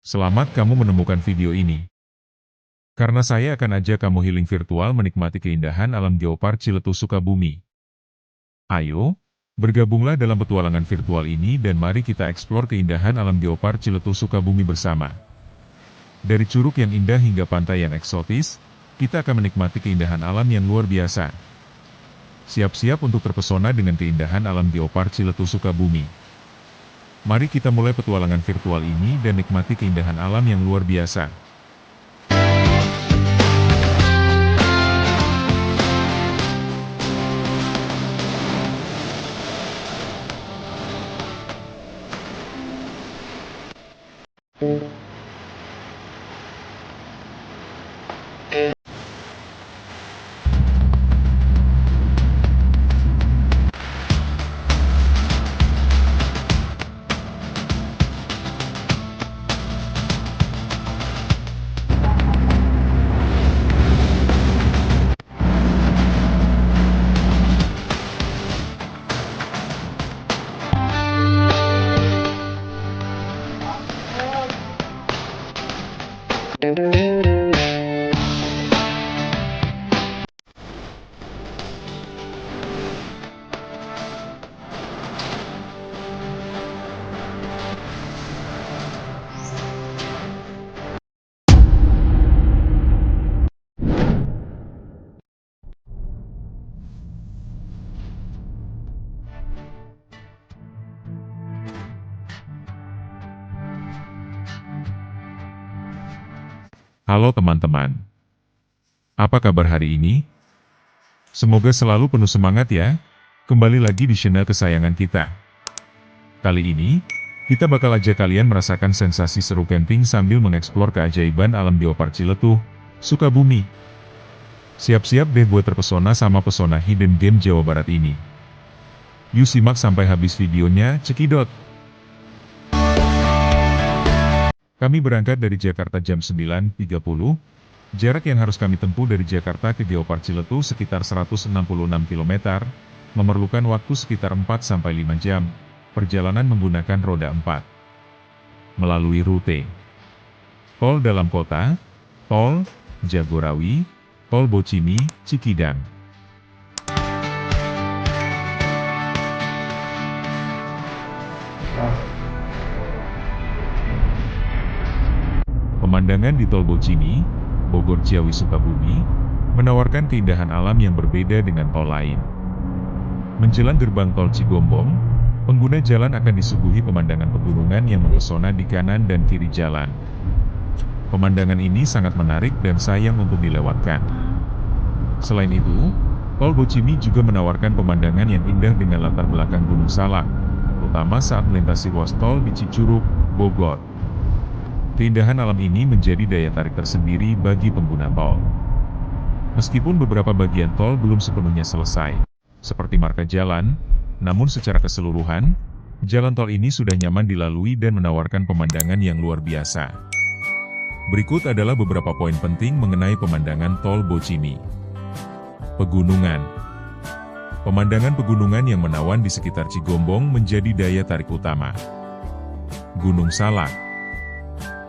Selamat kamu menemukan video ini. Karena saya akan ajak kamu healing virtual menikmati keindahan alam Geopark Ciletuh Sukabumi. Ayo, bergabunglah dalam petualangan virtual ini dan mari kita eksplor keindahan alam Geopark Ciletuh Sukabumi bersama. Dari curug yang indah hingga pantai yang eksotis, kita akan menikmati keindahan alam yang luar biasa. Siap-siap untuk terpesona dengan keindahan alam Geopark Ciletuh Sukabumi. Mari kita mulai petualangan virtual ini dan nikmati keindahan alam yang luar biasa. Halo teman-teman. Apa kabar hari ini? Semoga selalu penuh semangat ya. Kembali lagi di channel kesayangan kita. Kali ini, kita bakal ajak kalian merasakan sensasi seru camping sambil mengeksplor keajaiban alam Geopark Ciletuh, Sukabumi. Siap-siap deh buat terpesona sama pesona hidden game Jawa Barat ini. Yuk simak sampai habis videonya, cekidot! Kami berangkat dari Jakarta jam 9.30, jarak yang harus kami tempuh dari Jakarta ke Geopark Ciletuh sekitar 166 km, memerlukan waktu sekitar 4-5 jam, perjalanan menggunakan roda 4. Melalui rute Tol Dalam Kota, Tol Jagorawi, Tol Bocimi, Cikidang. Pemandangan di Tol Bocimi, Bogor Ciawi Sukabumi, menawarkan keindahan alam yang berbeda dengan tol lain. Menjelang gerbang tol Cigombong, pengguna jalan akan disuguhi pemandangan pegunungan yang mempesona di kanan dan kiri jalan. Pemandangan ini sangat menarik dan sayang untuk dilewatkan. Selain itu, Tol Bocimi juga menawarkan pemandangan yang indah dengan latar belakang Gunung Salak, terutama saat melintasi ruas tol di Cicurug, Bogor. Keindahan alam ini menjadi daya tarik tersendiri bagi pengguna tol. Meskipun beberapa bagian tol belum sepenuhnya selesai, seperti marka jalan, namun secara keseluruhan, jalan tol ini sudah nyaman dilalui dan menawarkan pemandangan yang luar biasa. Berikut adalah beberapa poin penting mengenai pemandangan Tol Bocimi. Pegunungan. Pemandangan pegunungan yang menawan di sekitar Cigombong menjadi daya tarik utama. Gunung Salak.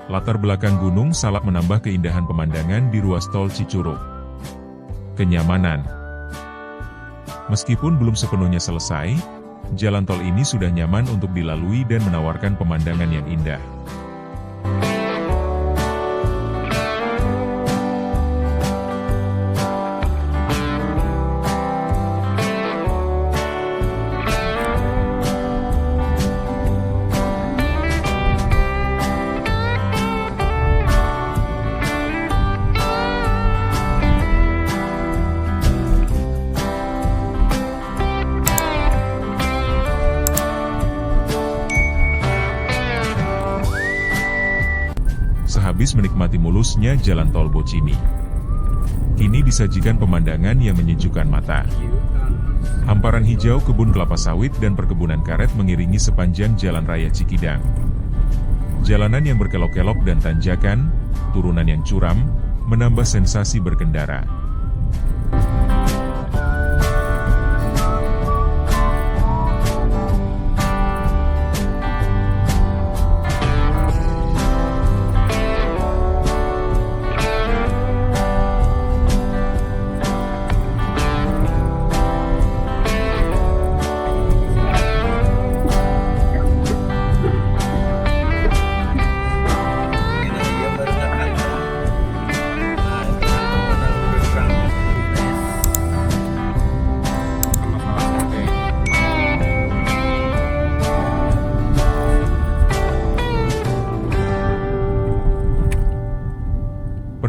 Latar belakang Gunung Salak menambah keindahan pemandangan di ruas tol Cicurug. Kenyamanan. Meskipun belum sepenuhnya selesai, jalan tol ini sudah nyaman untuk dilalui dan menawarkan pemandangan yang indah. Sehabis menikmati mulusnya jalan tol Bocimi, kini disajikan pemandangan yang menyejukkan mata. Hamparan hijau kebun kelapa sawit dan perkebunan karet mengiringi sepanjang jalan raya Cikidang. Jalanan yang berkelok-kelok dan tanjakan, turunan yang curam, menambah sensasi berkendara.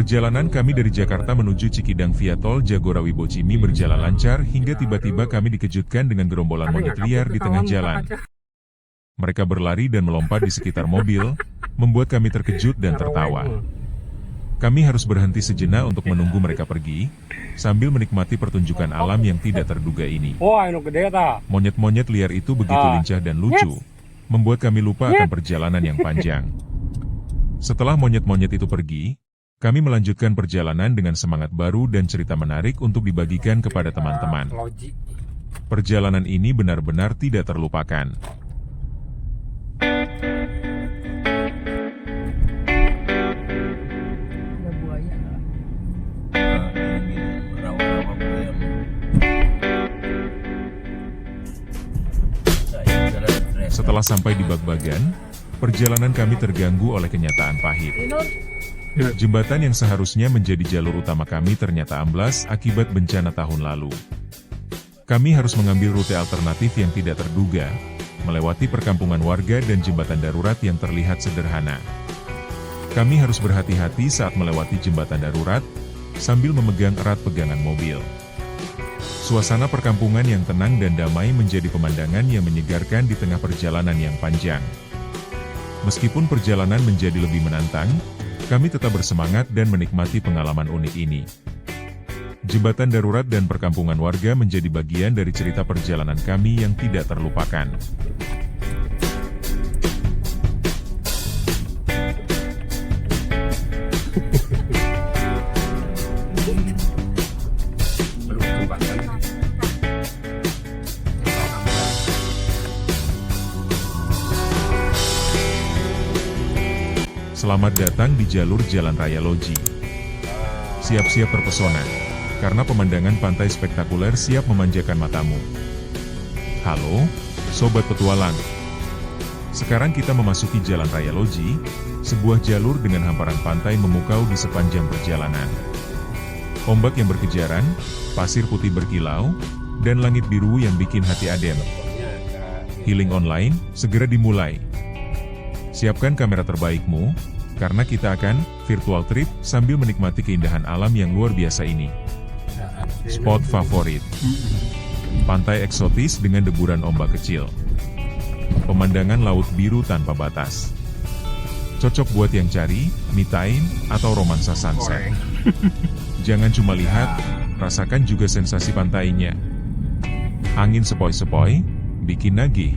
Perjalanan kami dari Jakarta menuju Cikidang via tol Jagorawi Bocimi berjalan lancar hingga tiba-tiba kami dikejutkan dengan gerombolan monyet liar di tengah jalan. Mereka berlari dan melompat di sekitar mobil, membuat kami terkejut dan tertawa. Kami harus berhenti sejenak untuk menunggu mereka pergi, sambil menikmati pertunjukan alam yang tidak terduga ini. Monyet-monyet liar itu begitu lincah dan lucu, membuat kami lupa akan perjalanan yang panjang. Setelah monyet-monyet itu pergi, kami melanjutkan perjalanan dengan semangat baru dan cerita menarik untuk dibagikan kepada teman-teman. Perjalanan ini benar-benar tidak terlupakan. Setelah sampai di Bagbagan, perjalanan kami terganggu oleh kenyataan pahit. Jembatan yang seharusnya menjadi jalur utama kami ternyata amblas akibat bencana tahun lalu. Kami harus mengambil rute alternatif yang tidak terduga, melewati perkampungan warga dan jembatan darurat yang terlihat sederhana. Kami harus berhati-hati saat melewati jembatan darurat, sambil memegang erat pegangan mobil. Suasana perkampungan yang tenang dan damai menjadi pemandangan yang menyegarkan di tengah perjalanan yang panjang. Meskipun perjalanan menjadi lebih menantang, kami tetap bersemangat dan menikmati pengalaman unik ini. Jembatan darurat dan perkampungan warga menjadi bagian dari cerita perjalanan kami yang tidak terlupakan. Selamat datang di jalur Jalan Raya Loji. Siap-siap terpesona, karena pemandangan pantai spektakuler siap memanjakan matamu. Halo, Sobat Petualang. Sekarang kita memasuki Jalan Raya Loji, sebuah jalur dengan hamparan pantai memukau di sepanjang perjalanan. Ombak yang berkejaran, pasir putih berkilau, dan langit biru yang bikin hati adem. Healing online, segera dimulai. Siapkan kamera terbaikmu, karena kita akan virtual trip sambil menikmati keindahan alam yang luar biasa ini. Spot favorit: pantai eksotis dengan deburan ombak kecil. Pemandangan laut biru tanpa batas. Cocok buat yang cari me time atau romansa sunset. Jangan cuma lihat, rasakan juga sensasi pantainya. Angin sepoi-sepoi, bikin nagih.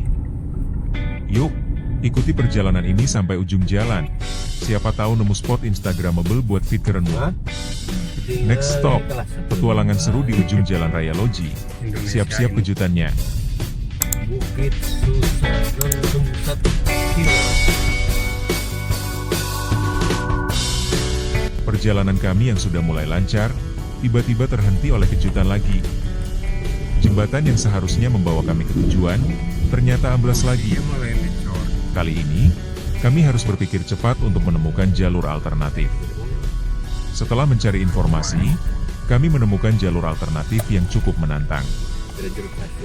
Yuk, ikuti perjalanan ini sampai ujung jalan. Siapa tahu nemu spot instagramable buat feed kerenmu. Next stop, petualangan seru di ujung Jalan Raya Loji. Siap-siap kejutannya. Bukit Susadol. Perjalanan kami yang sudah mulai lancar, tiba-tiba terhenti oleh kejutan lagi. Jembatan yang seharusnya membawa kami ke tujuan, ternyata amblas lagi. Kali ini, kami harus berpikir cepat untuk menemukan jalur alternatif. Setelah mencari informasi, kami menemukan jalur alternatif yang cukup menantang.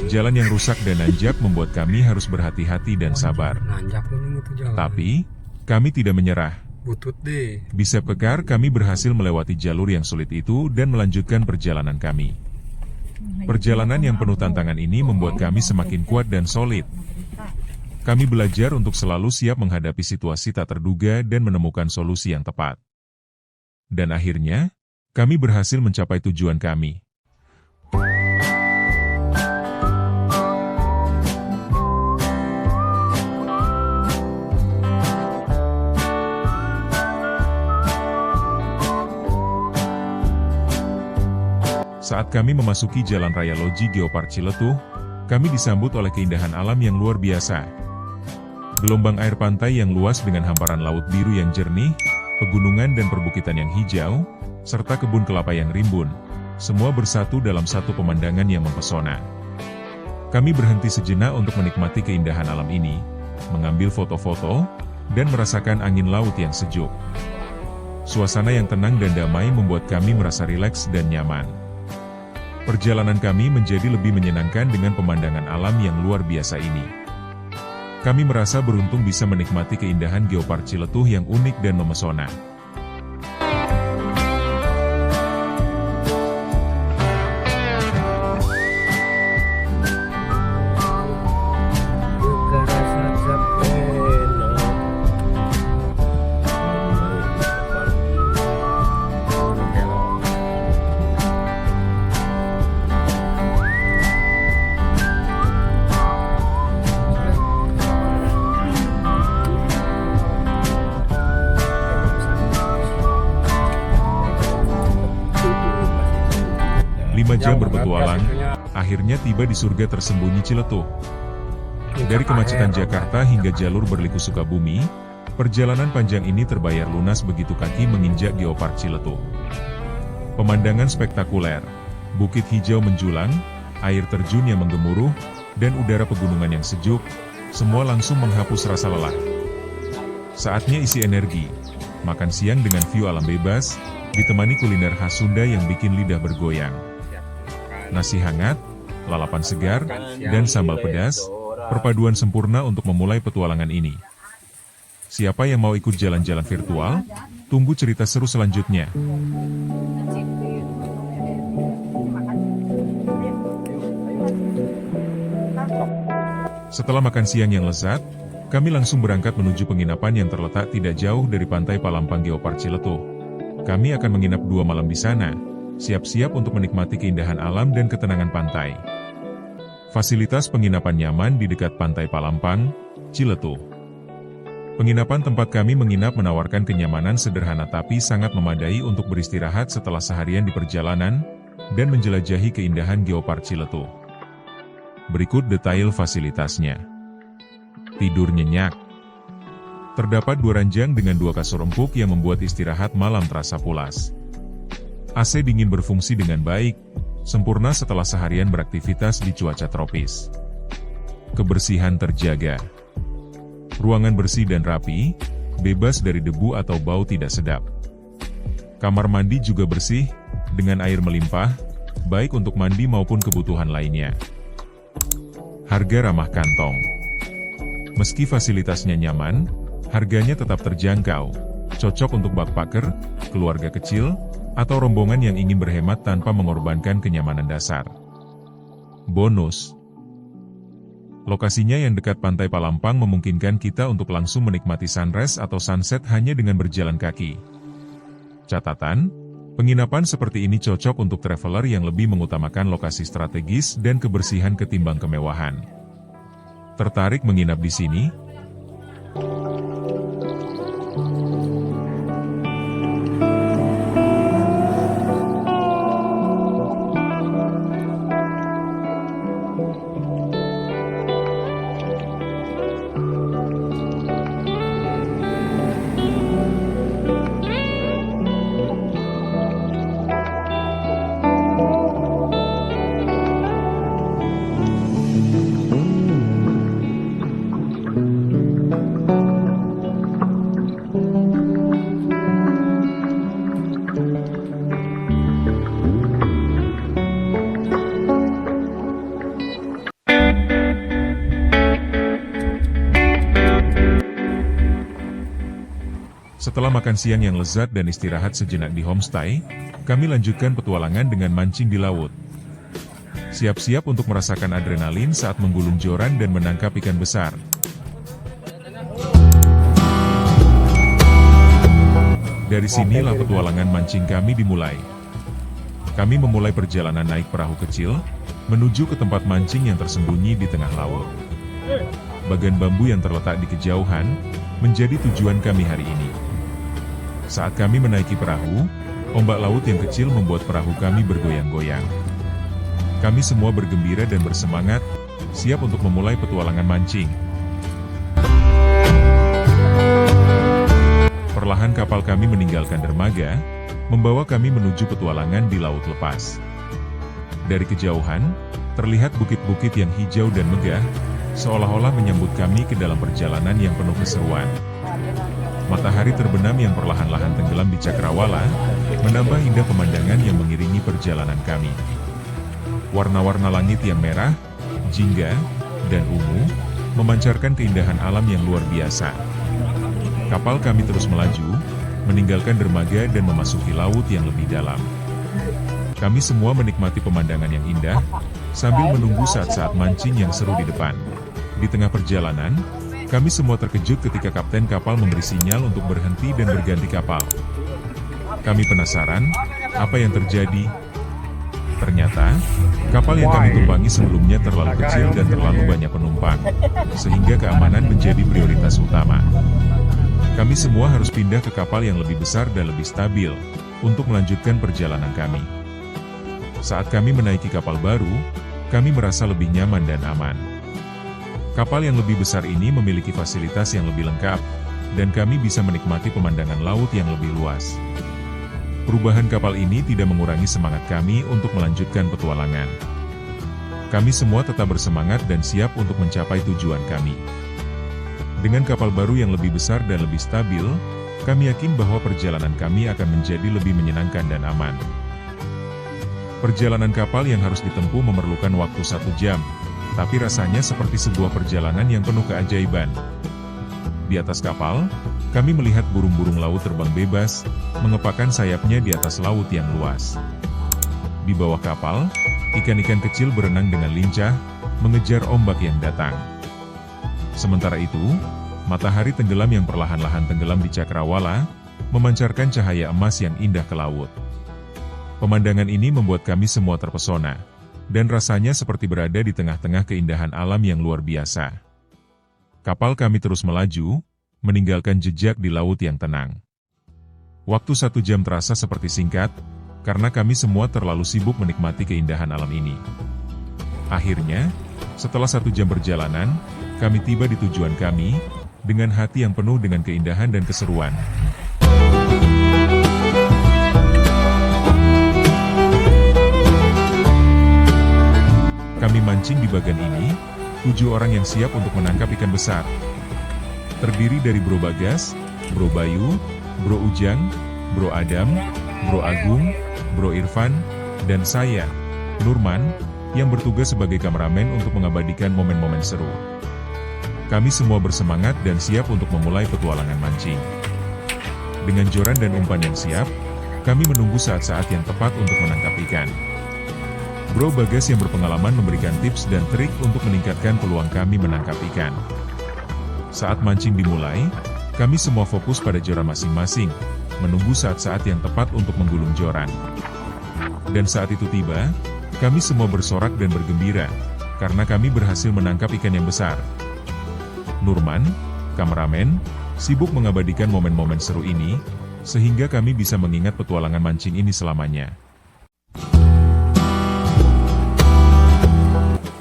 Jalan yang rusak dan nanjak membuat kami harus berhati-hati dan sabar. Tapi, kami tidak menyerah. Bisa kekar, kami berhasil melewati jalur yang sulit itu dan melanjutkan perjalanan kami. Perjalanan yang penuh tantangan ini membuat kami semakin kuat dan solid. Kami belajar untuk selalu siap menghadapi situasi tak terduga dan menemukan solusi yang tepat. Dan akhirnya, kami berhasil mencapai tujuan kami. Saat kami memasuki Jalan Raya Loji Geopark Ciletuh, kami disambut oleh keindahan alam yang luar biasa. Gelombang air pantai yang luas dengan hamparan laut biru yang jernih, pegunungan dan perbukitan yang hijau, serta kebun kelapa yang rimbun, semua bersatu dalam satu pemandangan yang mempesona. Kami berhenti sejenak untuk menikmati keindahan alam ini, mengambil foto-foto, dan merasakan angin laut yang sejuk. Suasana yang tenang dan damai membuat kami merasa rileks dan nyaman. Perjalanan kami menjadi lebih menyenangkan dengan pemandangan alam yang luar biasa ini. Kami merasa beruntung bisa menikmati keindahan Geopark Ciletuh yang unik dan memesona. jam berpetualang, akhirnya tiba di surga tersembunyi Ciletuh. Dari kemacetan Jakarta hingga jalur berliku Sukabumi, perjalanan panjang ini terbayar lunas begitu kaki menginjak Geopark Ciletuh. Pemandangan spektakuler, bukit hijau menjulang, air terjun yang menggemuruh, dan udara pegunungan yang sejuk, semua langsung menghapus rasa lelah. Saatnya isi energi, makan siang dengan view alam bebas, ditemani kuliner khas Sunda yang bikin lidah bergoyang. Nasi hangat, lalapan segar, dan sambal pedas, perpaduan sempurna untuk memulai petualangan ini. Siapa yang mau ikut jalan-jalan virtual? Tunggu cerita seru selanjutnya. Setelah makan siang yang lezat, kami langsung berangkat menuju penginapan yang terletak tidak jauh dari pantai Palampang Geopark Ciletuh. Kami akan menginap 2 malam di sana, siap-siap untuk menikmati keindahan alam dan ketenangan pantai. Fasilitas penginapan nyaman di dekat pantai Palampang, Ciletuh. Penginapan tempat kami menginap menawarkan kenyamanan sederhana tapi sangat memadai untuk beristirahat setelah seharian di perjalanan, dan menjelajahi keindahan Geopark Ciletuh. Berikut detail fasilitasnya. Tidur nyenyak. Terdapat 2 ranjang dengan 2 kasur empuk yang membuat istirahat malam terasa pulas. AC dingin berfungsi dengan baik, sempurna setelah seharian beraktivitas di cuaca tropis. Kebersihan terjaga. Ruangan bersih dan rapi, bebas dari debu atau bau tidak sedap. Kamar mandi juga bersih, dengan air melimpah, baik untuk mandi maupun kebutuhan lainnya. Harga ramah kantong. Meski fasilitasnya nyaman, harganya tetap terjangkau, cocok untuk backpacker, keluarga kecil, atau rombongan yang ingin berhemat tanpa mengorbankan kenyamanan dasar. Bonus. Lokasinya yang dekat pantai Palampang memungkinkan kita untuk langsung menikmati sunrise atau sunset hanya dengan berjalan kaki. Catatan, penginapan seperti ini cocok untuk traveler yang lebih mengutamakan lokasi strategis dan kebersihan ketimbang kemewahan. Tertarik menginap di sini? Setelah makan siang yang lezat dan istirahat sejenak di homestay, kami lanjutkan petualangan dengan mancing di laut. Siap-siap untuk merasakan adrenalin saat menggulung joran dan menangkap ikan besar. Dari sinilah petualangan mancing kami dimulai. Kami memulai perjalanan naik perahu kecil, menuju ke tempat mancing yang tersembunyi di tengah laut. Bagan bambu yang terletak di kejauhan, menjadi tujuan kami hari ini. Saat kami menaiki perahu, ombak laut yang kecil membuat perahu kami bergoyang-goyang. Kami semua bergembira dan bersemangat, siap untuk memulai petualangan mancing. Perlahan kapal kami meninggalkan dermaga, membawa kami menuju petualangan di laut lepas. Dari kejauhan, terlihat bukit-bukit yang hijau dan megah, seolah-olah menyambut kami ke dalam perjalanan yang penuh keseruan. Matahari terbenam yang perlahan-lahan tenggelam di cakrawala, menambah indah pemandangan yang mengiringi perjalanan kami. Warna-warna langit yang merah, jingga, dan ungu, memancarkan keindahan alam yang luar biasa. Kapal kami terus melaju, meninggalkan dermaga dan memasuki laut yang lebih dalam. Kami semua menikmati pemandangan yang indah, sambil menunggu saat-saat mancing yang seru di depan. Di tengah perjalanan, kami semua terkejut ketika kapten kapal memberi sinyal untuk berhenti dan berganti kapal. Kami penasaran, apa yang terjadi? Ternyata, kapal yang kami tumpangi sebelumnya terlalu kecil dan terlalu banyak penumpang, sehingga keamanan menjadi prioritas utama. Kami semua harus pindah ke kapal yang lebih besar dan lebih stabil, untuk melanjutkan perjalanan kami. Saat kami menaiki kapal baru, kami merasa lebih nyaman dan aman. Kapal yang lebih besar ini memiliki fasilitas yang lebih lengkap, dan kami bisa menikmati pemandangan laut yang lebih luas. Perubahan kapal ini tidak mengurangi semangat kami untuk melanjutkan petualangan. Kami semua tetap bersemangat dan siap untuk mencapai tujuan kami. Dengan kapal baru yang lebih besar dan lebih stabil, kami yakin bahwa perjalanan kami akan menjadi lebih menyenangkan dan aman. Perjalanan kapal yang harus ditempuh memerlukan waktu 1 jam, tapi rasanya seperti sebuah perjalanan yang penuh keajaiban. Di atas kapal, kami melihat burung-burung laut terbang bebas, mengepakkan sayapnya di atas laut yang luas. Di bawah kapal, ikan-ikan kecil berenang dengan lincah, mengejar ombak yang datang. Sementara itu, matahari tenggelam yang perlahan-lahan tenggelam di cakrawala, memancarkan cahaya emas yang indah ke laut. Pemandangan ini membuat kami semua terpesona, dan rasanya seperti berada di tengah-tengah keindahan alam yang luar biasa. Kapal kami terus melaju, meninggalkan jejak di laut yang tenang. Waktu 1 jam terasa seperti singkat, karena kami semua terlalu sibuk menikmati keindahan alam ini. Akhirnya, setelah 1 jam perjalanan, kami tiba di tujuan kami, dengan hati yang penuh dengan keindahan dan keseruan. Kami mancing di bagan ini, 7 orang yang siap untuk menangkap ikan besar. Terdiri dari Bro Bagas, Bro Bayu, Bro Ujang, Bro Adam, Bro Agung, Bro Irfan, dan saya, Nurman, yang bertugas sebagai kameramen untuk mengabadikan momen-momen seru. Kami semua bersemangat dan siap untuk memulai petualangan mancing. Dengan joran dan umpan yang siap, kami menunggu saat-saat yang tepat untuk menangkap ikan. Bro Bagas yang berpengalaman memberikan tips dan trik untuk meningkatkan peluang kami menangkap ikan. Saat mancing dimulai, kami semua fokus pada joran masing-masing, menunggu saat-saat yang tepat untuk menggulung joran. Dan saat itu tiba, kami semua bersorak dan bergembira, karena kami berhasil menangkap ikan yang besar. Nurman, kameramen, sibuk mengabadikan momen-momen seru ini, sehingga kami bisa mengingat petualangan mancing ini selamanya.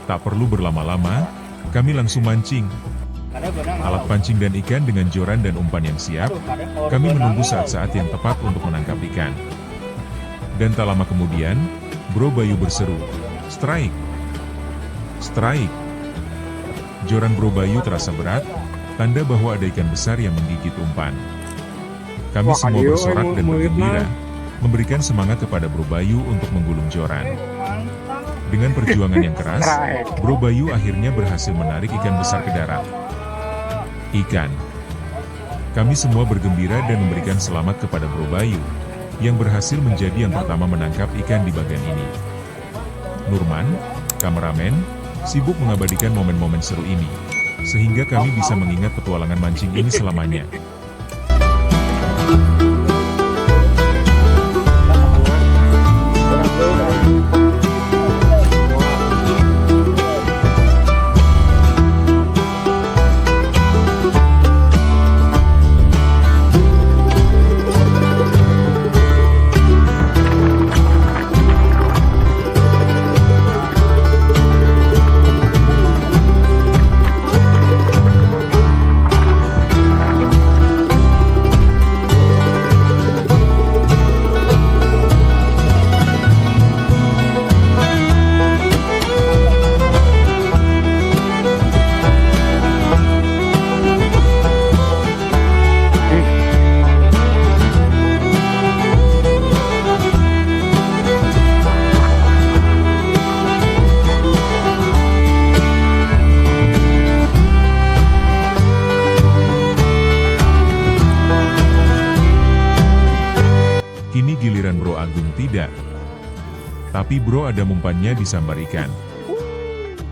Tak perlu berlama-lama, kami langsung mancing. Alat pancing dan ikan dengan joran dan umpan yang siap, kami menunggu saat-saat yang tepat untuk menangkap ikan. Dan tak lama kemudian, Bro Bayu berseru, "Strike! Strike!" Joran Bro Bayu terasa berat, tanda bahwa ada ikan besar yang menggigit umpan. Kami semua bersorak dan bergembira, memberikan semangat kepada Bro Bayu untuk menggulung joran. Dengan perjuangan yang keras, Bro Bayu akhirnya berhasil menarik ikan besar ke darat. Ikan. Kami semua bergembira dan memberikan selamat kepada Bro Bayu, yang berhasil menjadi yang pertama menangkap ikan di bagian ini. Nurman, kameramen, sibuk mengabadikan momen-momen seru ini, sehingga kami bisa mengingat petualangan mancing ini selamanya. Kini giliran Bro Agung tidak. Tapi Bro ada umpannya disambar ikan.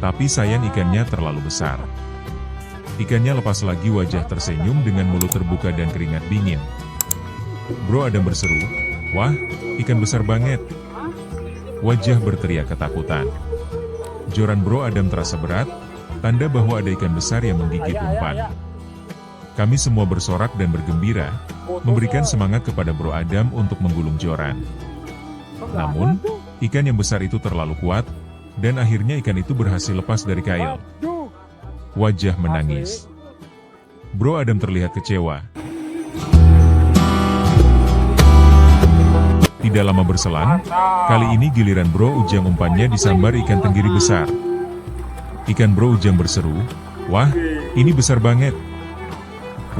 Tapi sayang ikannya terlalu besar. Ikannya lepas lagi, wajah tersenyum dengan mulut terbuka dan keringat dingin. Bro Adam berseru, "Wah, ikan besar banget." Wajah berteriak ketakutan. Joran Bro Adam terasa berat, tanda bahwa ada ikan besar yang menggigit umpan. Kami semua bersorak dan bergembira, memberikan semangat kepada Bro Adam untuk menggulung joran. Namun, Ikan yang besar itu terlalu kuat, dan akhirnya ikan itu berhasil lepas dari kail. Wajah menangis. Bro Adam terlihat kecewa. Tidak lama berselang, kali ini giliran Bro Ujang umpannya disambar ikan tenggiri besar. Ikan Bro Ujang berseru, "Wah, ini besar banget."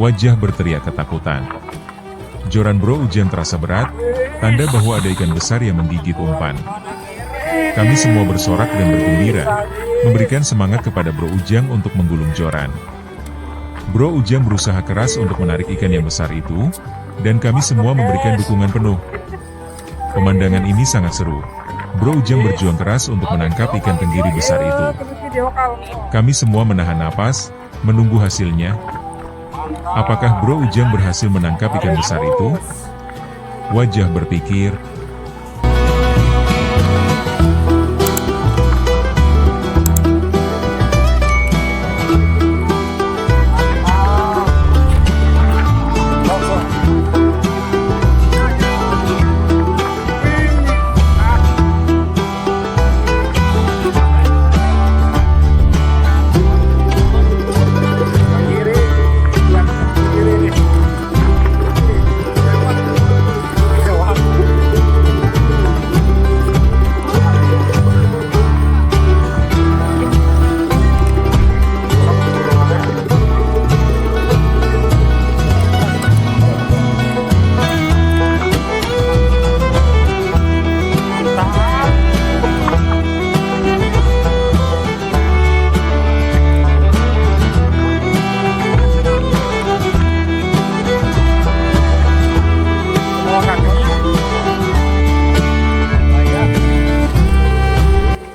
Wajah berteriak ketakutan. Joran Bro Ujang terasa berat, tanda bahwa ada ikan besar yang menggigit umpan. Kami semua bersorak dan bergembira, memberikan semangat kepada Bro Ujang untuk menggulung joran. Bro Ujang berusaha keras untuk menarik ikan yang besar itu, dan kami semua memberikan dukungan penuh. Pemandangan ini sangat seru. Bro Ujang berjuang keras untuk menangkap ikan tenggiri besar itu. Kami semua menahan napas, menunggu hasilnya. Apakah Bro Ujang berhasil menangkap ikan besar itu? Wajah berpikir.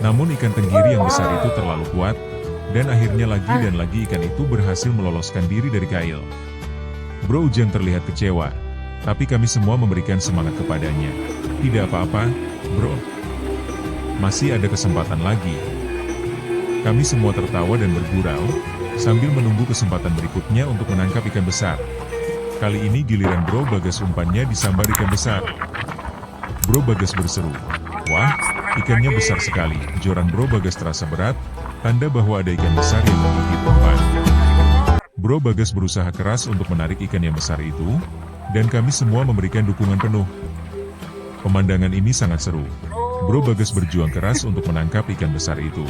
Namun ikan tenggiri yang besar itu terlalu kuat, dan akhirnya lagi dan lagi ikan itu berhasil meloloskan diri dari kail. Bro Ujang terlihat kecewa, tapi kami semua memberikan semangat kepadanya. "Tidak apa-apa, bro. Masih ada kesempatan lagi." Kami semua tertawa dan bergurau, sambil menunggu kesempatan berikutnya untuk menangkap ikan besar. Kali ini giliran Bro Bagas umpannya disambar ikan besar. Bro Bagas berseru, "Wah, ikannya besar sekali." Joran Bro Bagas terasa berat, tanda bahwa ada ikan besar yang menggigit umpan. Bro Bagas berusaha keras untuk menarik ikan yang besar itu, dan kami semua memberikan dukungan penuh. Pemandangan ini sangat seru. Bro Bagas berjuang keras untuk menangkap ikan besar itu.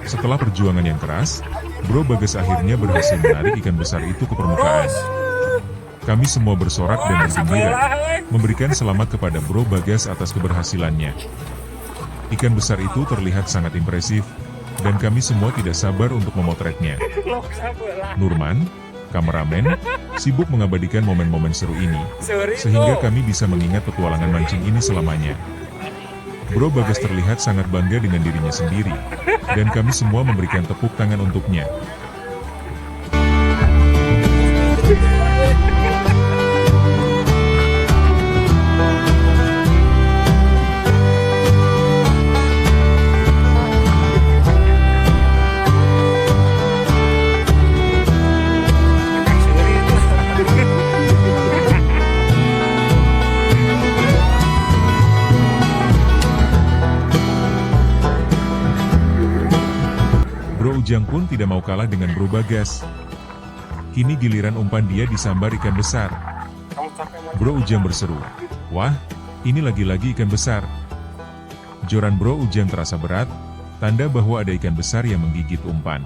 Setelah perjuangan yang keras, Bro Bagas akhirnya berhasil menarik ikan besar itu ke permukaan. Kami semua bersorak dan bergembira, memberikan selamat kepada Bro Bagas atas keberhasilannya. Ikan besar itu terlihat sangat impresif, dan kami semua tidak sabar untuk memotretnya. Nurman, kameramen, sibuk mengabadikan momen-momen seru ini, sehingga kami bisa mengingat petualangan mancing ini selamanya. Bro Bagas terlihat sangat bangga dengan dirinya sendiri, dan kami semua memberikan tepuk tangan untuknya. Bro Ujang pun tidak mau kalah dengan Bro Bagas. Kini giliran umpan dia disambar ikan besar. Bro Ujang berseru, "Wah, ini lagi-lagi ikan besar." Joran Bro Ujang terasa berat, tanda bahwa ada ikan besar yang menggigit umpan.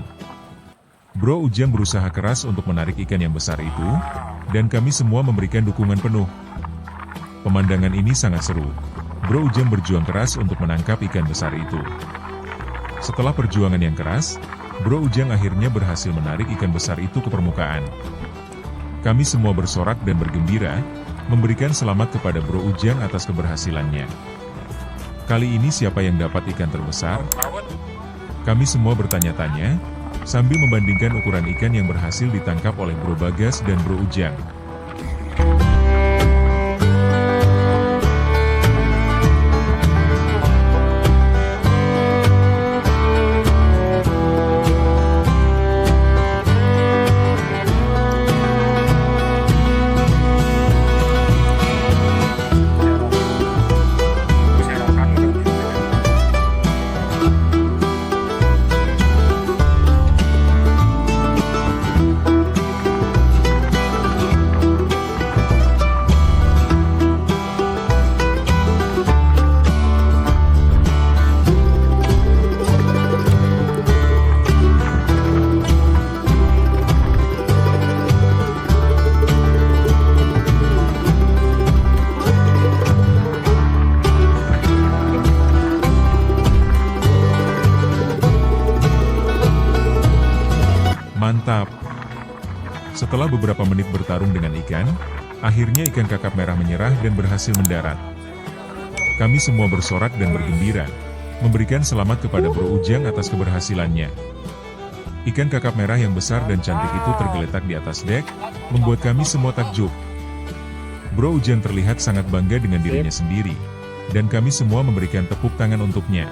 Bro Ujang berusaha keras untuk menarik ikan yang besar itu, dan kami semua memberikan dukungan penuh. Pemandangan ini sangat seru. Bro Ujang berjuang keras untuk menangkap ikan besar itu. Setelah perjuangan yang keras, Bro Ujang akhirnya berhasil menarik ikan besar itu ke permukaan. Kami semua bersorak dan bergembira, memberikan selamat kepada Bro Ujang atas keberhasilannya. Kali ini siapa yang dapat ikan terbesar? Kami semua bertanya-tanya, sambil membandingkan ukuran ikan yang berhasil ditangkap oleh Bro Bagas dan Bro Ujang. Mantap! Setelah beberapa menit bertarung dengan ikan, akhirnya ikan kakap merah menyerah dan berhasil mendarat. Kami semua bersorak dan bergembira, memberikan selamat kepada Bro Ujang atas keberhasilannya. Ikan kakap merah yang besar dan cantik itu tergeletak di atas dek, membuat kami semua takjub. Bro Ujang terlihat sangat bangga dengan dirinya sendiri, dan kami semua memberikan tepuk tangan untuknya.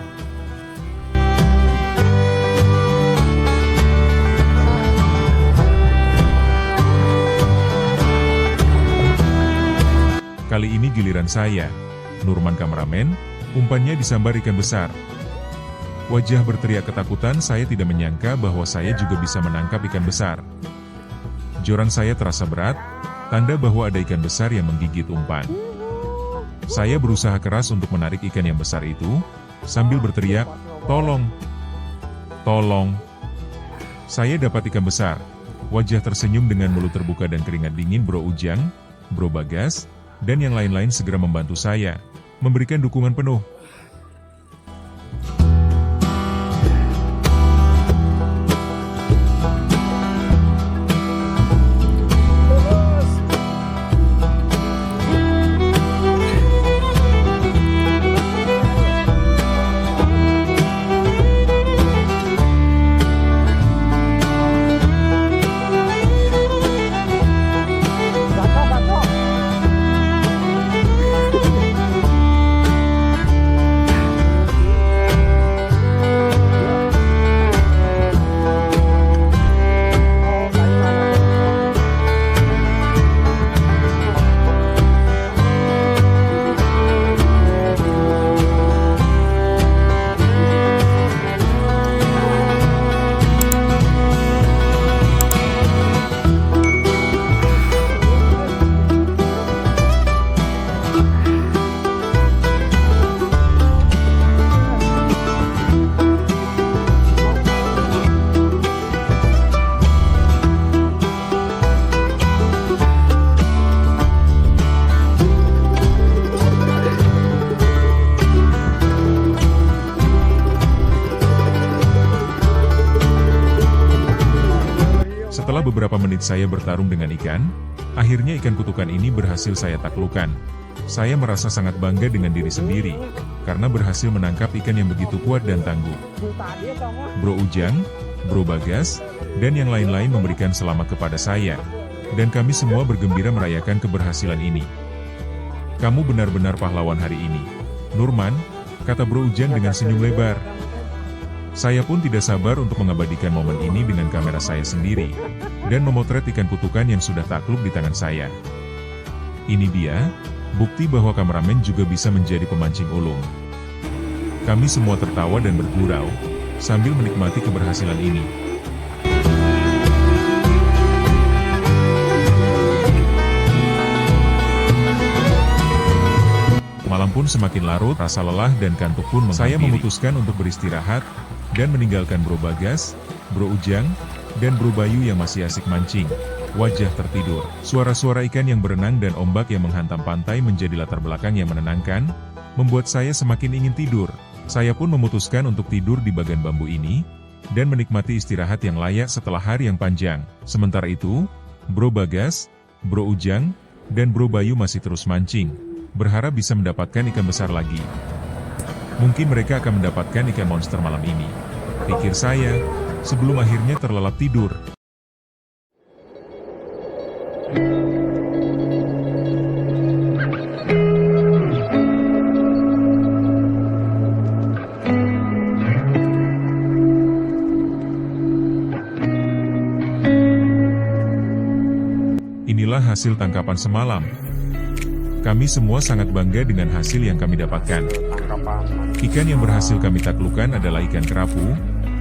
Kali ini giliran saya, Nurman kameramen, umpannya disambar ikan besar. Wajah berteriak ketakutan, saya tidak menyangka bahwa saya juga bisa menangkap ikan besar. Joran saya terasa berat, tanda bahwa ada ikan besar yang menggigit umpan. Saya berusaha keras untuk menarik ikan yang besar itu, sambil berteriak, "Tolong! Tolong!" Saya dapat ikan besar. Wajah tersenyum dengan mulut terbuka dan keringat dingin Bro Ujang, Bro Bagas, dan yang lain-lain segera membantu saya, memberikan dukungan penuh. Setelah beberapa menit saya bertarung dengan ikan, akhirnya ikan kutukan ini berhasil saya taklukkan. Saya merasa sangat bangga dengan diri sendiri, karena berhasil menangkap ikan yang begitu kuat dan tangguh. Bro Ujang, Bro Bagas, dan yang lain-lain memberikan selamat kepada saya, dan kami semua bergembira merayakan keberhasilan ini. "Kamu benar-benar pahlawan hari ini, Nurman," kata Bro Ujang dengan senyum lebar. Saya pun tidak sabar untuk mengabadikan momen ini dengan kamera saya sendiri, dan memotret ikan kutukan yang sudah takluk di tangan saya. Ini dia, bukti bahwa kameramen juga bisa menjadi pemancing ulung. Kami semua tertawa dan bergurau, sambil menikmati keberhasilan ini. pun semakin larut, rasa lelah dan kantuk pun menghampiri. Saya memutuskan untuk beristirahat, dan meninggalkan Bro Bagas, Bro Ujang, dan Bro Bayu yang masih asik mancing. Wajah tertidur. Suara-suara ikan yang berenang dan ombak yang menghantam pantai menjadi latar belakang yang menenangkan, membuat saya semakin ingin tidur. Saya pun memutuskan untuk tidur di bagan bambu ini, dan menikmati istirahat yang layak setelah hari yang panjang. Sementara itu, Bro Bagas, Bro Ujang, dan Bro Bayu masih terus mancing, berharap bisa mendapatkan ikan besar lagi. Mungkin mereka akan mendapatkan ikan monster malam ini, pikir saya, sebelum akhirnya terlelap tidur. Inilah hasil tangkapan semalam. Kami semua sangat bangga dengan hasil yang kami dapatkan. Ikan yang berhasil kami taklukkan adalah ikan kerapu,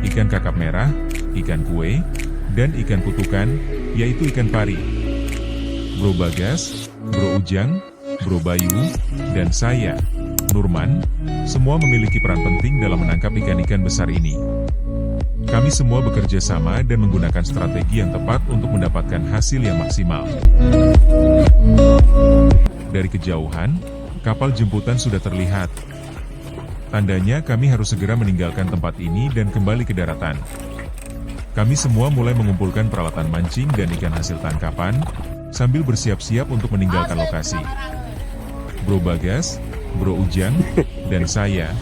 ikan kakap merah, ikan kue, dan ikan kutukan, yaitu ikan pari. Bro Bagas, Bro Ujang, Bro Bayu, dan saya, Nurman, semua memiliki peran penting dalam menangkap ikan-ikan besar ini. Kami semua bekerja sama dan menggunakan strategi yang tepat untuk mendapatkan hasil yang maksimal. Dari kejauhan, kapal jemputan sudah terlihat. Tandanya kami harus segera meninggalkan tempat ini dan kembali ke daratan. Kami semua mulai mengumpulkan peralatan mancing dan ikan hasil tangkapan, sambil bersiap-siap untuk meninggalkan lokasi. Bro Bagas, Bro Ujang, dan saya,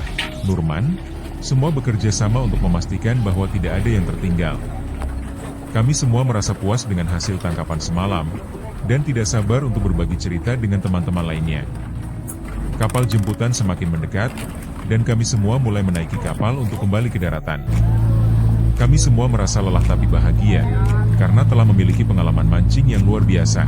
Nurman, semua bekerja sama untuk memastikan bahwa tidak ada yang tertinggal. Kami semua merasa puas dengan hasil tangkapan semalam, dan tidak sabar untuk berbagi cerita dengan teman-teman lainnya. Kapal jemputan semakin mendekat, dan kami semua mulai menaiki kapal untuk kembali ke daratan. Kami semua merasa lelah tapi bahagia, karena telah memiliki pengalaman mancing yang luar biasa.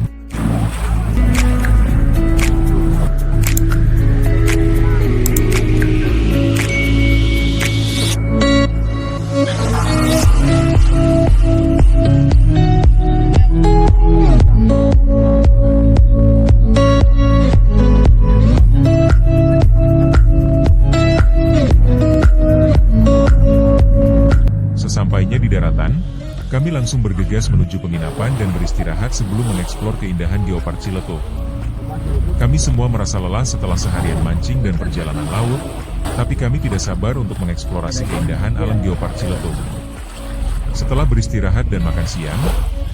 Sesampainya di daratan, kami langsung bergegas menuju penginapan dan beristirahat sebelum mengeksplor keindahan Geopark Ciletuh. Kami semua merasa lelah setelah seharian mancing dan perjalanan laut, tapi kami tidak sabar untuk mengeksplorasi keindahan alam Geopark Ciletuh. Setelah beristirahat dan makan siang,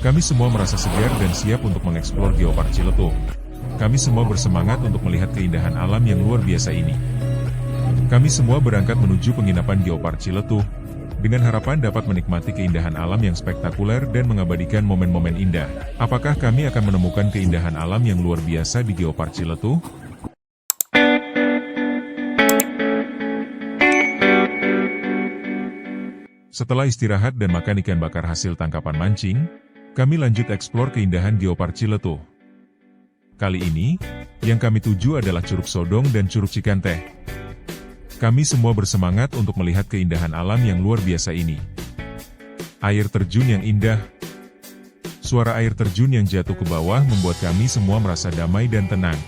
kami semua merasa segar dan siap untuk mengeksplor Geopark Ciletuh. Kami semua bersemangat untuk melihat keindahan alam yang luar biasa ini. Kami semua berangkat menuju penginapan Geopark Ciletuh, dengan harapan dapat menikmati keindahan alam yang spektakuler dan mengabadikan momen-momen indah. Apakah kami akan menemukan keindahan alam yang luar biasa di Geopark Ciletuh? Setelah istirahat dan makan ikan bakar hasil tangkapan mancing, kami lanjut eksplor keindahan Geopark Ciletuh. Kali ini, yang kami tuju adalah Curug Sodong dan Curug Cikanteh. Kami semua bersemangat untuk melihat keindahan alam yang luar biasa ini. Air terjun yang indah. Suara air terjun yang jatuh ke bawah membuat kami semua merasa damai dan tenang.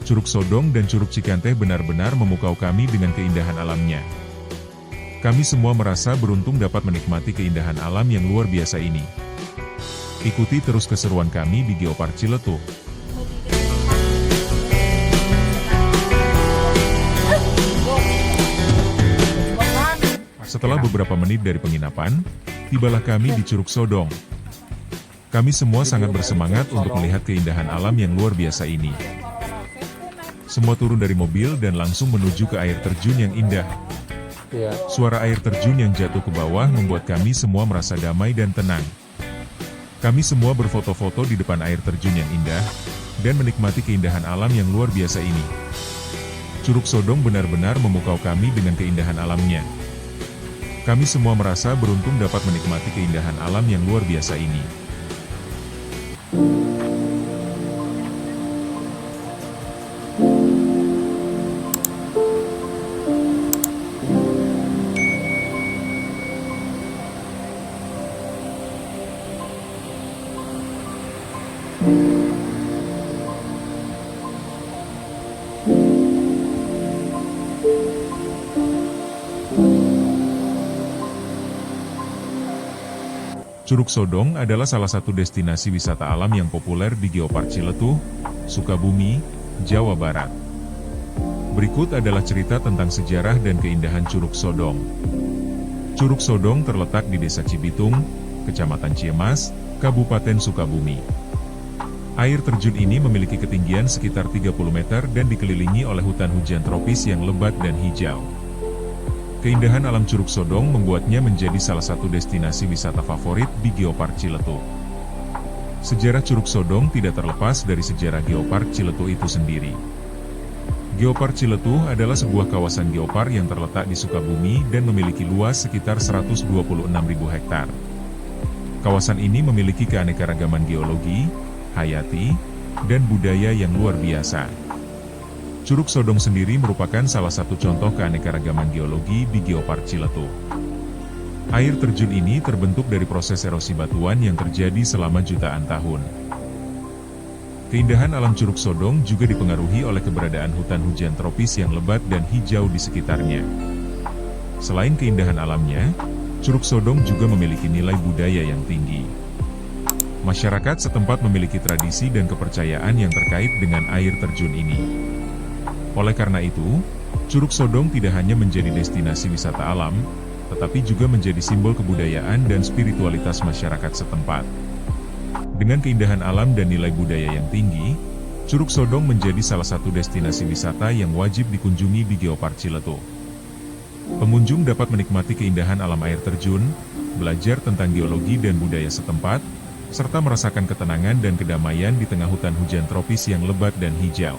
Curug Sodong dan Curug Cikanteh benar-benar memukau kami dengan keindahan alamnya. Kami semua merasa beruntung dapat menikmati keindahan alam yang luar biasa ini. Ikuti terus keseruan kami di Geopark Ciletuh. Setelah beberapa menit dari penginapan, tibalah kami di Curug Sodong. Kami semua sangat bersemangat untuk melihat keindahan alam yang luar biasa ini. Semua turun dari mobil dan langsung menuju ke air terjun yang indah. Suara air terjun yang jatuh ke bawah membuat kami semua merasa damai dan tenang. Kami semua berfoto-foto di depan air terjun yang indah, dan menikmati keindahan alam yang luar biasa ini. Curug Sodong benar-benar memukau kami dengan keindahan alamnya. Kami semua merasa beruntung dapat menikmati keindahan alam yang luar biasa ini. Curug Sodong adalah salah satu destinasi wisata alam yang populer di Geopark Ciletuh, Sukabumi, Jawa Barat. Berikut adalah cerita tentang sejarah dan keindahan Curug Sodong. Curug Sodong terletak di Desa Cibitung, Kecamatan Ciemas, Kabupaten Sukabumi. Air terjun ini memiliki ketinggian sekitar 30 meter dan dikelilingi oleh hutan hujan tropis yang lebat dan hijau. Keindahan alam Curug Sodong membuatnya menjadi salah satu destinasi wisata favorit di Geopark Ciletuh. Sejarah Curug Sodong tidak terlepas dari sejarah Geopark Ciletuh itu sendiri. Geopark Ciletuh adalah sebuah kawasan geopark yang terletak di Sukabumi dan memiliki luas sekitar 126.000 hektar. Kawasan ini memiliki keanekaragaman geologi, hayati, dan budaya yang luar biasa. Curug Sodong sendiri merupakan salah satu contoh keanekaragaman geologi di Geopark Ciletuh. Air terjun ini terbentuk dari proses erosi batuan yang terjadi selama jutaan tahun. Keindahan alam Curug Sodong juga dipengaruhi oleh keberadaan hutan hujan tropis yang lebat dan hijau di sekitarnya. Selain keindahan alamnya, Curug Sodong juga memiliki nilai budaya yang tinggi. Masyarakat setempat memiliki tradisi dan kepercayaan yang terkait dengan air terjun ini. Oleh karena itu, Curug Sodong tidak hanya menjadi destinasi wisata alam, tetapi juga menjadi simbol kebudayaan dan spiritualitas masyarakat setempat. Dengan keindahan alam dan nilai budaya yang tinggi, Curug Sodong menjadi salah satu destinasi wisata yang wajib dikunjungi di Geopark Ciletuh. Pengunjung dapat menikmati keindahan alam air terjun, belajar tentang geologi dan budaya setempat, serta merasakan ketenangan dan kedamaian di tengah hutan hujan tropis yang lebat dan hijau.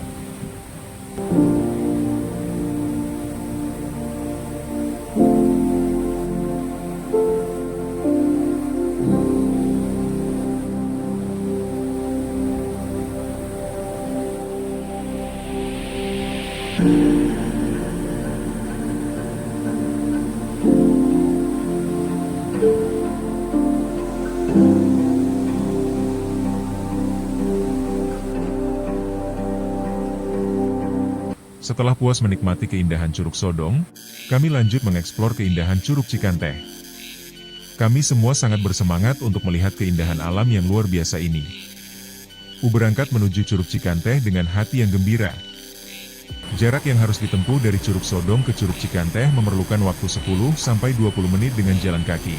Setelah puas menikmati keindahan Curug Sodong, kami lanjut mengeksplor keindahan Curug Cikanteh. Kami semua sangat bersemangat untuk melihat keindahan alam yang luar biasa ini. Berangkat menuju Curug Cikanteh dengan hati yang gembira. Jarak yang harus ditempuh dari Curug Sodong ke Curug Cikanteh memerlukan waktu 10-20 menit dengan jalan kaki.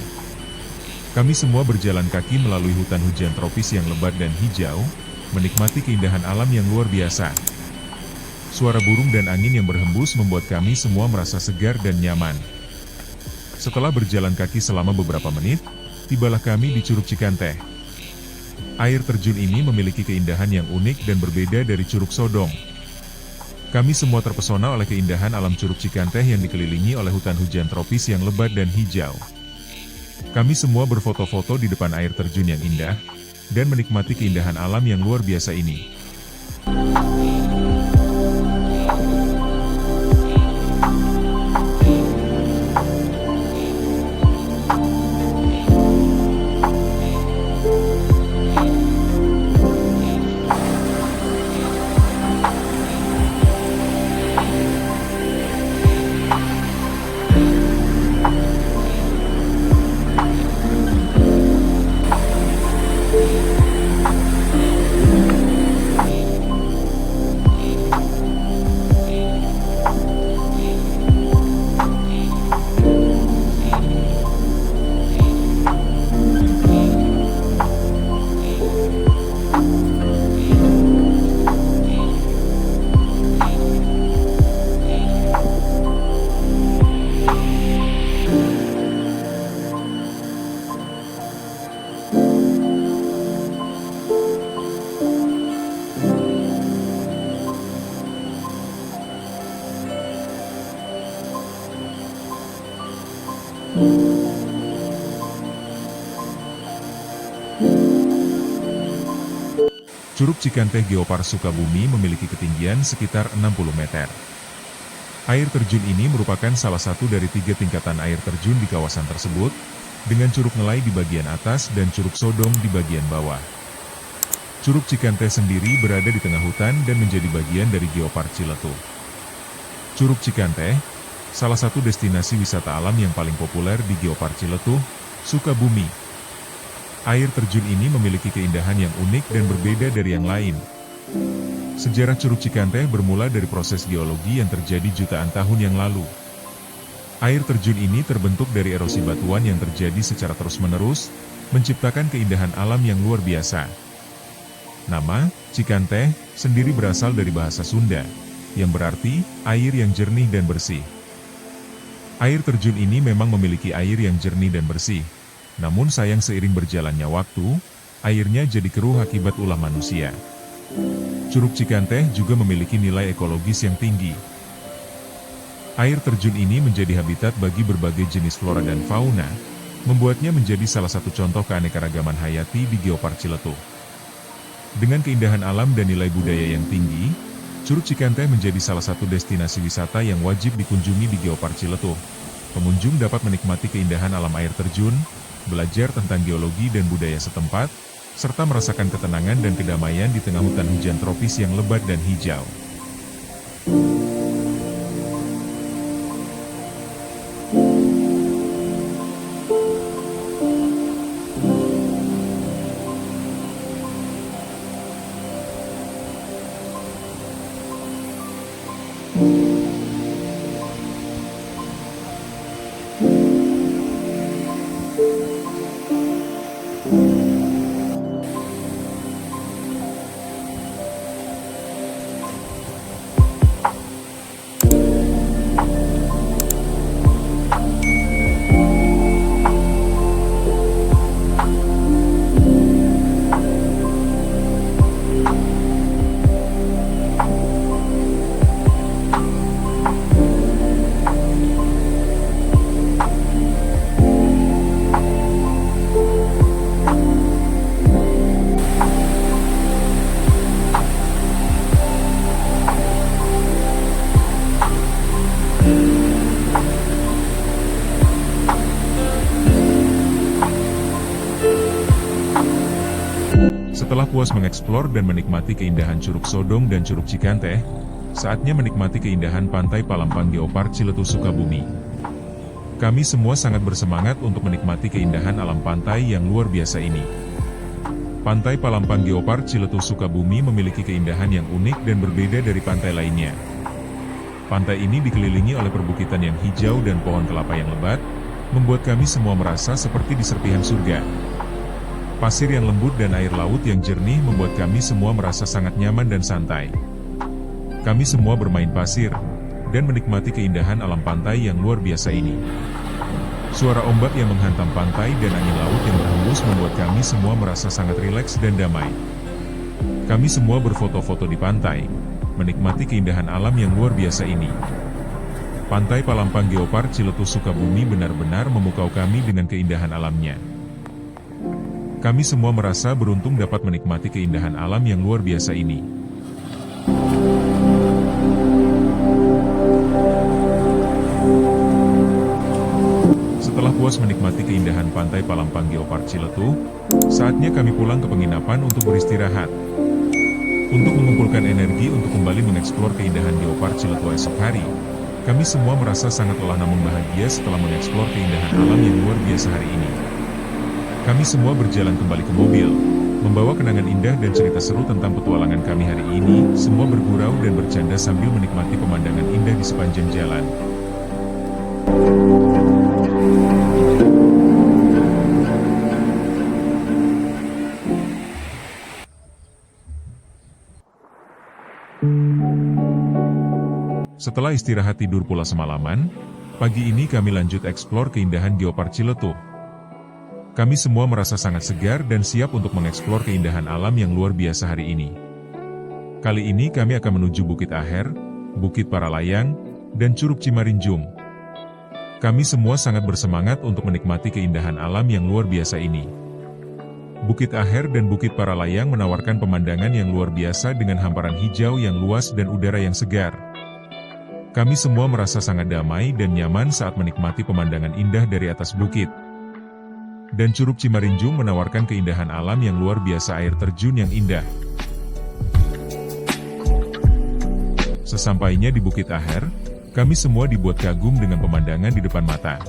Kami semua berjalan kaki melalui hutan hujan tropis yang lebat dan hijau, menikmati keindahan alam yang luar biasa. Suara burung dan angin yang berhembus membuat kami semua merasa segar dan nyaman. Setelah berjalan kaki selama beberapa menit, tibalah kami di Curug Cikanteh. Air terjun ini memiliki keindahan yang unik dan berbeda dari Curug Sodong. Kami semua terpesona oleh keindahan alam Curug Cikanteh yang dikelilingi oleh hutan hujan tropis yang lebat dan hijau. Kami semua berfoto-foto di depan air terjun yang indah, dan menikmati keindahan alam yang luar biasa ini. Curug Cikanteh Geopark Sukabumi memiliki ketinggian sekitar 60 meter. Air terjun ini merupakan salah satu dari 3 tingkatan air terjun di kawasan tersebut, dengan Curug Ngelai di bagian atas dan Curug Sodong di bagian bawah. Curug Cikanteh sendiri berada di tengah hutan dan menjadi bagian dari Geopark Ciletuh. Curug Cikanteh, salah satu destinasi wisata alam yang paling populer di Geopark Ciletuh, Sukabumi. Air terjun ini memiliki keindahan yang unik dan berbeda dari yang lain. Sejarah Curug Cikanteh bermula dari proses geologi yang terjadi jutaan tahun yang lalu. Air terjun ini terbentuk dari erosi batuan yang terjadi secara terus-menerus, menciptakan keindahan alam yang luar biasa. Nama Cikanteh sendiri berasal dari bahasa Sunda, yang berarti air yang jernih dan bersih. Air terjun ini memang memiliki air yang jernih dan bersih, namun sayang seiring berjalannya waktu, airnya jadi keruh akibat ulah manusia. Curug Cikanteh juga memiliki nilai ekologis yang tinggi. Air terjun ini menjadi habitat bagi berbagai jenis flora dan fauna, membuatnya menjadi salah satu contoh keanekaragaman hayati di Geopark Ciletuh. Dengan keindahan alam dan nilai budaya yang tinggi, Curug Cikanteh menjadi salah satu destinasi wisata yang wajib dikunjungi di Geopark Ciletuh. Pengunjung dapat menikmati keindahan alam air terjun, belajar tentang geologi dan budaya setempat, serta merasakan ketenangan dan kedamaian di tengah hutan hujan tropis yang lebat dan hijau. Setelah puas mengeksplor dan menikmati keindahan Curug Sodong dan Curug Cikanteh, saatnya menikmati keindahan Pantai Palampang Geopark Ciletuh Sukabumi. Kami semua sangat bersemangat untuk menikmati keindahan alam pantai yang luar biasa ini. Pantai Palampang Geopark Ciletuh Sukabumi memiliki keindahan yang unik dan berbeda dari pantai lainnya. Pantai ini dikelilingi oleh perbukitan yang hijau dan pohon kelapa yang lebat, membuat kami semua merasa seperti di serpihan surga. Pasir yang lembut dan air laut yang jernih membuat kami semua merasa sangat nyaman dan santai. Kami semua bermain pasir, dan menikmati keindahan alam pantai yang luar biasa ini. Suara ombak yang menghantam pantai dan angin laut yang berhembus membuat kami semua merasa sangat rileks dan damai. Kami semua berfoto-foto di pantai, menikmati keindahan alam yang luar biasa ini. Pantai Palampang Geopark Ciletuh Sukabumi benar-benar memukau kami dengan keindahan alamnya. Kami semua merasa beruntung dapat menikmati keindahan alam yang luar biasa ini. Setelah puas menikmati keindahan Pantai Palampang Geopark Ciletuh, saatnya kami pulang ke penginapan untuk beristirahat. Untuk mengumpulkan energi untuk kembali mengeksplor keindahan Geopark Ciletuh esok hari, kami semua merasa sangat lelah namun bahagia setelah mengeksplor keindahan alam yang luar biasa hari ini. Kami semua berjalan kembali ke mobil, membawa kenangan indah dan cerita seru tentang petualangan kami hari ini, semua bergurau dan bercanda sambil menikmati pemandangan indah di sepanjang jalan. Setelah istirahat tidur pula semalaman, pagi ini kami lanjut eksplor keindahan Geopark Ciletuh. Kami semua merasa sangat segar dan siap untuk mengeksplor keindahan alam yang luar biasa hari ini. Kali ini kami akan menuju Bukit Aher, Bukit Paralayang, dan Curug Cimarinjung. Kami semua sangat bersemangat untuk menikmati keindahan alam yang luar biasa ini. Bukit Aher dan Bukit Paralayang menawarkan pemandangan yang luar biasa dengan hamparan hijau yang luas dan udara yang segar. Kami semua merasa sangat damai dan nyaman saat menikmati pemandangan indah dari atas bukit. Dan Curug Cimarinjung menawarkan keindahan alam yang luar biasa, air terjun yang indah. Sesampainya di Bukit Aher, kami semua dibuat kagum dengan pemandangan di depan mata.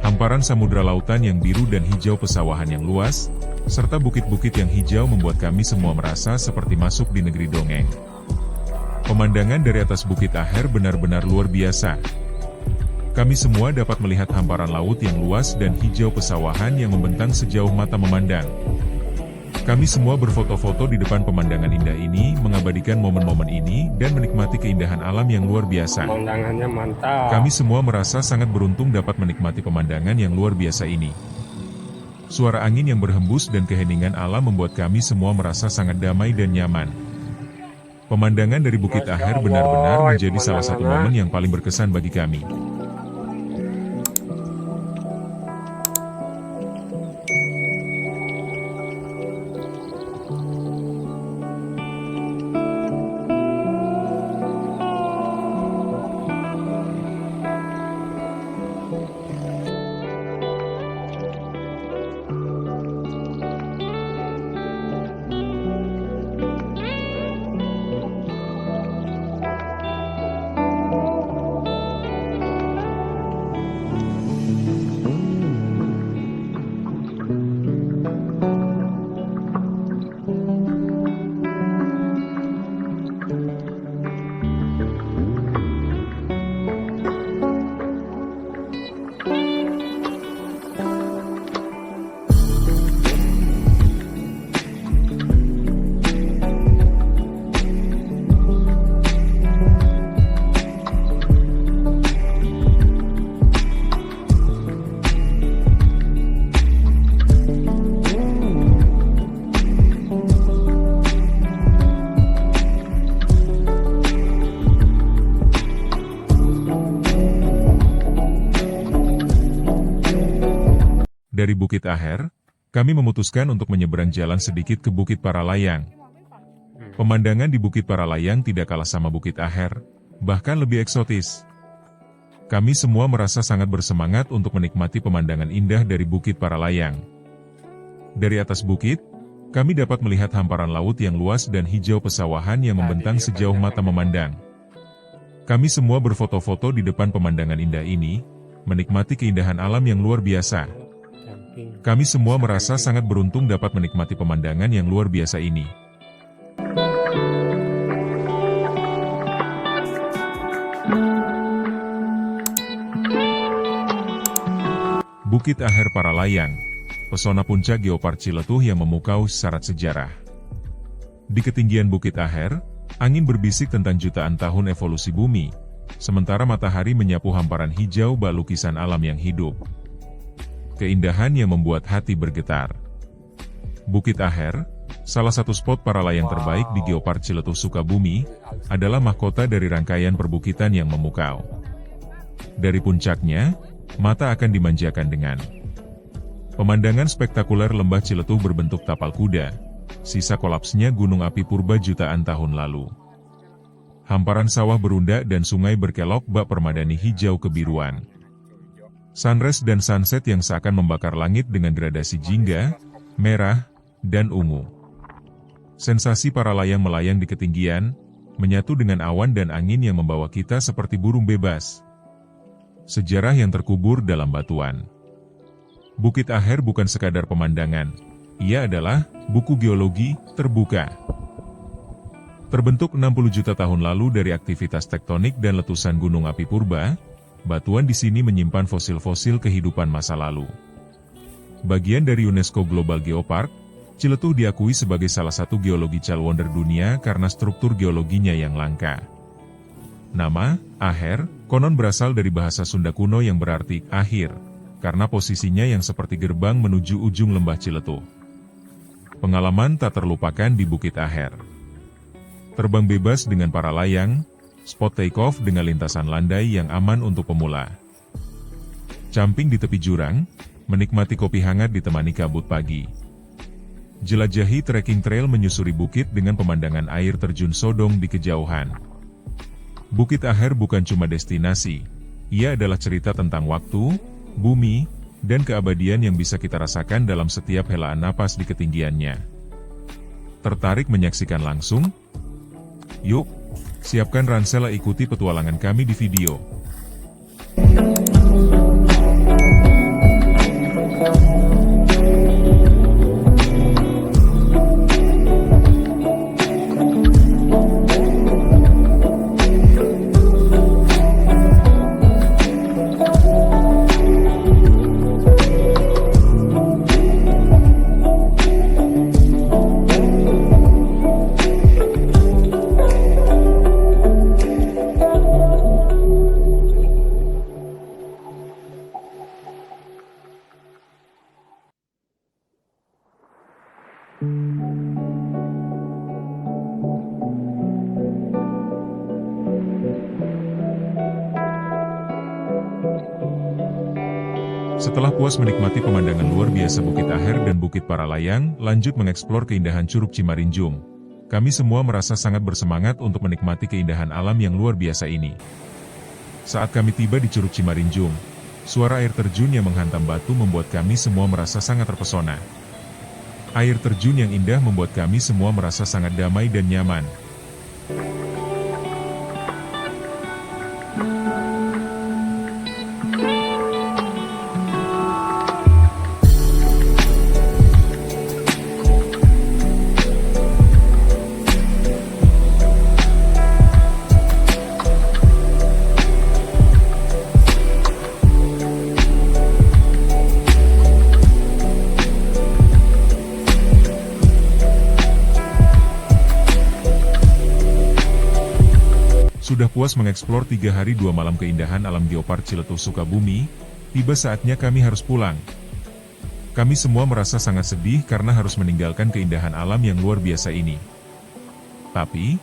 Hamparan samudra lautan yang biru dan hijau, pesawahan yang luas, serta bukit-bukit yang hijau membuat kami semua merasa seperti masuk di negeri dongeng. Pemandangan dari atas Bukit Aher benar-benar luar biasa. Kami semua dapat melihat hamparan laut yang luas dan hijau, pesawahan yang membentang sejauh mata memandang. Kami semua berfoto-foto di depan pemandangan indah ini, mengabadikan momen-momen ini, dan menikmati keindahan alam yang luar biasa. Pemandangannya mantap. Kami semua merasa sangat beruntung dapat menikmati pemandangan yang luar biasa ini. Suara angin yang berhembus dan keheningan alam membuat kami semua merasa sangat damai dan nyaman. Pemandangan dari Bukit Aher benar-benar menjadi salah satu momen yang paling berkesan bagi kami. Dari Bukit Aher, kami memutuskan untuk menyeberang jalan sedikit ke Bukit Paralayang. Pemandangan di Bukit Paralayang tidak kalah sama Bukit Aher, bahkan lebih eksotis. Kami semua merasa sangat bersemangat untuk menikmati pemandangan indah dari Bukit Paralayang. Dari atas bukit, kami dapat melihat hamparan laut yang luas dan hijau, pesawahan yang membentang sejauh mata memandang. Kami semua berfoto-foto di depan pemandangan indah ini, menikmati keindahan alam yang luar biasa. Kami semua merasa sangat beruntung dapat menikmati pemandangan yang luar biasa ini. Bukit Aher Paralayang, pesona puncak Geopark Ciletuh yang memukau syarat sejarah. Di ketinggian Bukit Aher, angin berbisik tentang jutaan tahun evolusi bumi, sementara matahari menyapu hamparan hijau bak lukisan alam yang hidup. Keindahan yang membuat hati bergetar. Bukit Aher, salah satu spot paralayang terbaik di Geopark Ciletuh Sukabumi, adalah mahkota dari rangkaian perbukitan yang memukau. Dari puncaknya, mata akan dimanjakan dengan pemandangan spektakuler lembah Ciletuh berbentuk tapal kuda, sisa kolapsnya gunung api purba jutaan tahun lalu. Hamparan sawah berundak dan sungai berkelok bak permadani hijau kebiruan. Sunrise dan sunset yang seakan membakar langit dengan gradasi jingga, merah, dan ungu. Sensasi paralayang melayang di ketinggian, menyatu dengan awan dan angin yang membawa kita seperti burung bebas. Sejarah yang terkubur dalam batuan. Bukit Aher bukan sekadar pemandangan, ia adalah buku geologi terbuka. Terbentuk 60 juta tahun lalu dari aktivitas tektonik dan letusan gunung api purba, batuan di sini menyimpan fosil-fosil kehidupan masa lalu. Bagian dari UNESCO Global Geopark, Ciletuh diakui sebagai salah satu geological wonder dunia karena struktur geologinya yang langka. Nama, Aher, konon berasal dari bahasa Sunda kuno yang berarti akhir, karena posisinya yang seperti gerbang menuju ujung lembah Ciletuh. Pengalaman tak terlupakan di Bukit Aher. Terbang bebas dengan paralayang, spot take-off dengan lintasan landai yang aman untuk pemula. Camping di tepi jurang, menikmati kopi hangat ditemani kabut pagi. Jelajahi trekking trail menyusuri bukit dengan pemandangan air terjun Sodong di kejauhan. Bukit Aher bukan cuma destinasi, ia adalah cerita tentang waktu, bumi, dan keabadian yang bisa kita rasakan dalam setiap helaan napas di ketinggiannya. Tertarik menyaksikan langsung? Yuk! Siapkan ransel, ikuti petualangan kami di video. Setelah puas menikmati pemandangan luar biasa Bukit Aher dan Bukit Paralayang, lanjut mengeksplor keindahan Curug Cimarinjung. Kami semua merasa sangat bersemangat untuk menikmati keindahan alam yang luar biasa ini. Saat kami tiba di Curug Cimarinjung, suara air terjun yang menghantam batu membuat kami semua merasa sangat terpesona. Air terjun yang indah membuat kami semua merasa sangat damai dan nyaman. Sudah puas mengeksplor 3 hari 2 malam keindahan alam Geopark Ciletuh Sukabumi, tiba saatnya kami harus pulang. Kami semua merasa sangat sedih karena harus meninggalkan keindahan alam yang luar biasa ini. Tapi,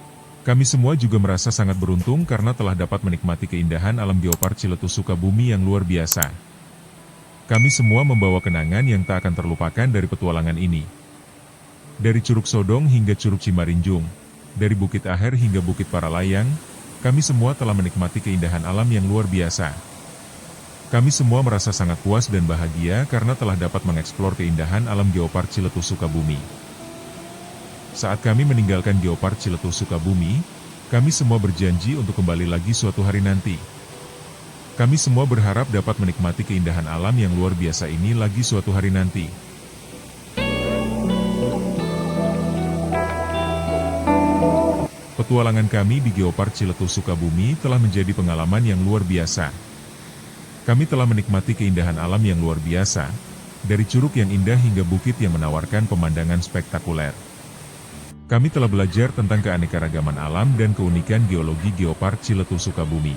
kami semua juga merasa sangat beruntung karena telah dapat menikmati keindahan alam Geopark Ciletuh Sukabumi yang luar biasa. Kami semua membawa kenangan yang tak akan terlupakan dari petualangan ini. Dari Curug Sodong hingga Curug Cimarinjung, dari Bukit Aher hingga Bukit Paralayang, kami semua telah menikmati keindahan alam yang luar biasa. Kami semua merasa sangat puas dan bahagia karena telah dapat mengeksplor keindahan alam Geopark Ciletuh Sukabumi. Saat kami meninggalkan Geopark Ciletuh Sukabumi, kami semua berjanji untuk kembali lagi suatu hari nanti. Kami semua berharap dapat menikmati keindahan alam yang luar biasa ini lagi suatu hari nanti. Petualangan kami di Geopark Ciletuh Sukabumi telah menjadi pengalaman yang luar biasa. Kami telah menikmati keindahan alam yang luar biasa, dari curug yang indah hingga bukit yang menawarkan pemandangan spektakuler. Kami telah belajar tentang keanekaragaman alam dan keunikan geologi Geopark Ciletuh Sukabumi.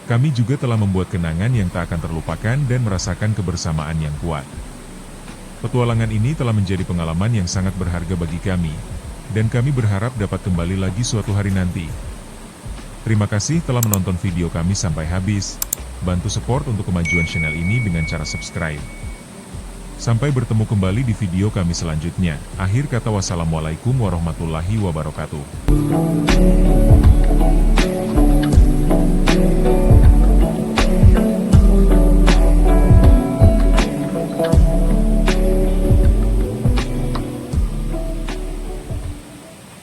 Kami juga telah membuat kenangan yang tak akan terlupakan dan merasakan kebersamaan yang kuat. Petualangan ini telah menjadi pengalaman yang sangat berharga bagi kami, dan kami berharap dapat kembali lagi suatu hari nanti. Terima kasih telah menonton video kami sampai habis. Bantu support untuk kemajuan channel ini dengan cara subscribe. Sampai bertemu kembali di video kami selanjutnya. Akhir kata, wassalamualaikum warahmatullahi wabarakatuh.